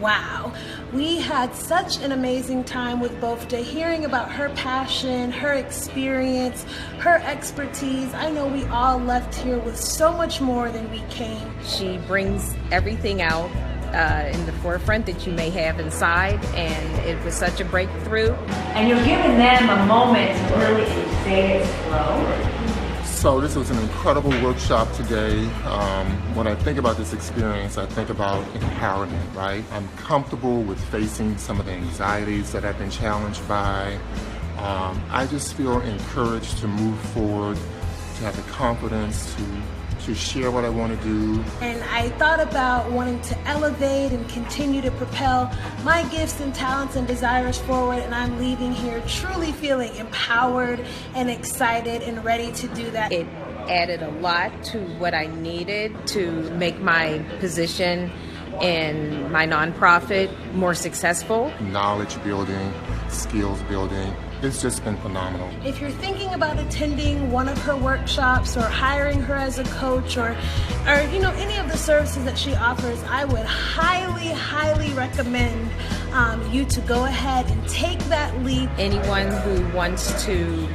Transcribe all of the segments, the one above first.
wow. We had such an amazing time with Bofta, hearing about her passion, her experience, her expertise. I know we all left here with so much more than we came. She brings everything out in the forefront that you may have inside, and it was such a breakthrough. And you're giving them a moment to really say it slow. So this was an incredible workshop today. When I think about this experience, I think about empowerment, right? I'm comfortable with facing some of the anxieties that I've been challenged by. I just feel encouraged to move forward, to have the confidence to share what I want to do. And I thought about wanting to elevate and continue to propel my gifts and talents and desires forward, and I'm leaving here truly feeling empowered and excited and ready to do that. It added a lot to what I needed to make my position in my nonprofit more successful. Knowledge building, skills building. It's just been phenomenal. If you're thinking about attending one of her workshops or hiring her as a coach or any of the services that she offers, I would highly recommend you to go ahead and take that leap. Anyone who wants to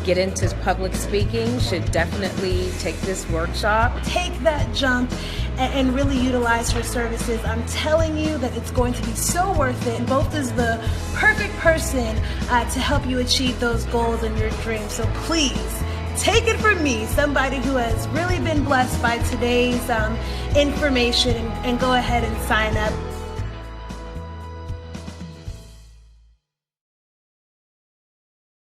get into public speaking should definitely take this workshop. Take that jump and really utilize her services. I'm telling you that it's going to be so worth it. And Bofta is the perfect person to help you achieve those goals and your dreams. So please, take it from me, somebody who has really been blessed by today's information, and go ahead and sign up.